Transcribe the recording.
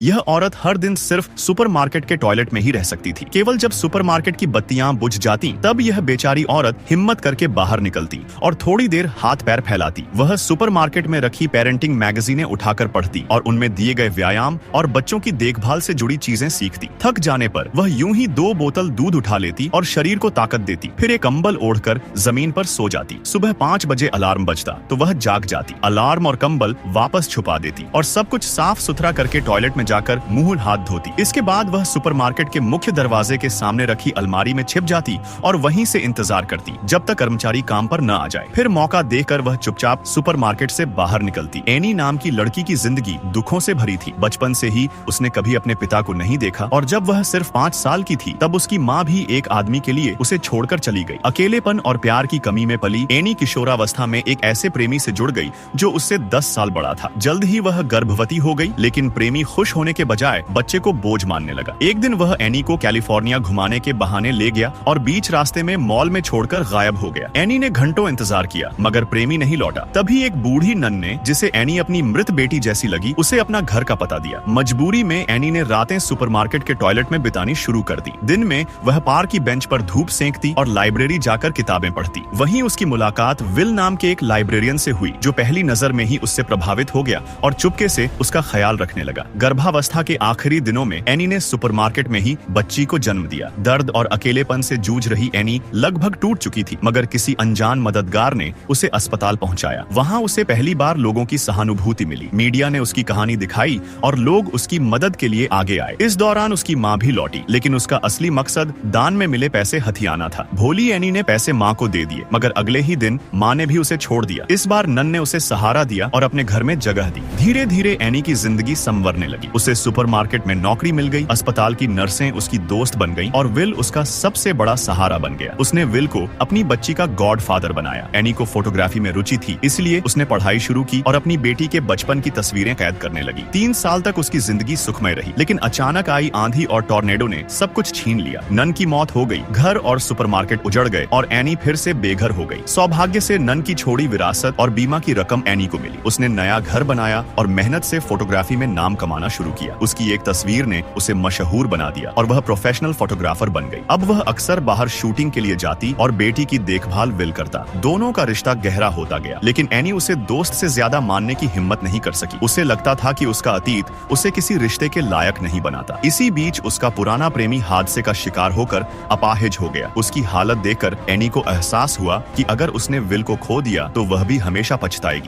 यह औरत हर दिन सिर्फ सुपरमार्केट के टॉयलेट में ही रह सकती थी। केवल जब सुपरमार्केट की बत्तियां बुझ जाती तब यह बेचारी औरत हिम्मत करके बाहर निकलती और थोड़ी देर हाथ पैर फैलाती। वह सुपरमार्केट में रखी पेरेंटिंग मैगजीनें उठाकर पढ़ती और उनमें दिए गए व्यायाम और बच्चों की देखभाल से जुड़ी चीजें सीखती। थक जाने पर वह यूं ही 2 बोतल दूध उठा लेती और शरीर को ताकत देती, फिर एक कंबल ओढ़कर जमीन पर सो जाती। सुबह 5 बजे अलार्म बजता तो वह जाग जाती, अलार्म और कंबल वापस छुपा देती और सब कुछ साफ सुथरा करके टॉयलेट में जाकर मुंह हाथ धोती। इसके बाद वह सुपरमार्केट के मुख्य दरवाजे के सामने रखी अलमारी में छिप जाती और वहीं से इंतजार करती जब तक कर्मचारी काम पर न आ जाए। फिर मौका देखकर वह चुपचाप सुपरमार्केट से बाहर निकलती। एनी नाम की लड़की की जिंदगी दुखों से भरी थी। बचपन से ही उसने कभी अपने पिता को नहीं देखा और जब वह सिर्फ 5 साल की थी तब उसकी माँ भी एक आदमी के लिए उसे छोड़कर चली गई। अकेलेपन और प्यार की कमी में पली एनी किशोरावस्था में एक ऐसे प्रेमी से जुड़ गई जो उससे 10 साल बड़ा था। जल्द ही वह गर्भवती हो गई, लेकिन प्रेमी खुश होने के बजाय बच्चे को बोझ मानने लगा। एक दिन वह एनी को कैलिफोर्निया घुमाने के बहाने ले गया और बीच रास्ते में मॉल में छोड़कर गायब हो गया। एनी ने घंटों इंतजार किया मगर प्रेमी नहीं लौटा। तभी एक बूढ़ी नन ने, जिसे एनी अपनी मृत बेटी जैसी लगी, उसे अपना घर का पता दिया। मजबूरी में एनी ने रातें सुपरमार्केट के टॉयलेट में बितानी शुरू कर दी। दिन में वह पार्क की बेंच पर धूप सेंकती और लाइब्रेरी जाकर किताबें पढ़ती। वहीं उसकी मुलाकात विल नाम के एक लाइब्रेरियन से हुई जो पहली नजर में ही उससे प्रभावित हो गया और चुपके से उसका ख्याल रखने लगा। गर्भावस्था के आखिरी दिनों में एनी ने सुपरमार्केट में ही बच्ची को जन्म दिया। दर्द और अकेलेपन से जूझ रही एनी लगभग टूट चुकी थी मगर किसी अनजान मददगार ने उसे अस्पताल पहुंचाया। वहां उसे पहली बार लोगों की सहानुभूति मिली। मीडिया ने उसकी कहानी दिखाई और लोग उसकी मदद के लिए आगे आए। इस दौरान उसकी माँ भी लौटी, लेकिन उसका असली मकसद दान में मिले पैसे हथियाना था। भोली एनी ने पैसे माँ को दे दिए मगर अगले ही दिन माँ ने भी उसे छोड़ दिया। इस बार नन ने उसे सहारा दिया और अपने घर में जगह दी। धीरे धीरे एनी की जिंदगी संवरने लगी। उसे सुपरमार्केट में नौकरी मिल गई, अस्पताल की नर्सें उसकी दोस्त बन गईं और विल उसका सबसे बड़ा सहारा बन गया। उसने विल को अपनी बच्ची का गॉड फादर बनाया। एनी को फोटोग्राफी में रुचि थी, इसलिए उसने पढ़ाई शुरू की और अपनी बेटी के बचपन की तस्वीरें कैद करने लगी। 3 साल तक उसकी जिंदगी सुखमय रही, लेकिन अचानक आई आंधी और टॉर्नेडो ने सब कुछ छीन लिया। नन की मौत हो गई, घर और सुपरमार्केट उजड़ गए और एनी फिर से बेघर हो गई। सौभाग्य से नन की छोड़ी विरासत और बीमा की रकम एनी को मिली। उसने नया घर बनाया और मेहनत से फोटोग्राफी में नाम कमाना शुरू किया। उसकी एक तस्वीर ने उसे मशहूर बना दिया और वह प्रोफेशनल फोटोग्राफर बन गई। अब वह अक्सर बाहर शूटिंग के लिए जाती और बेटी की देखभाल विल करता। दोनों का रिश्ता गहरा होता गया, लेकिन एनी उसे दोस्त से ज्यादा मानने की हिम्मत नहीं कर सकी। उसे लगता था कि उसका अतीत उसे किसी रिश्ते के लायक नहीं बनाता। इसी बीच उसका पुराना प्रेमी हादसे का शिकार होकर अपाहिज हो गया। उसकी हालत देखकर एनी को एहसास हुआ कि अगर उसने विल को खो दिया तो वह भी हमेशा पछताएगी।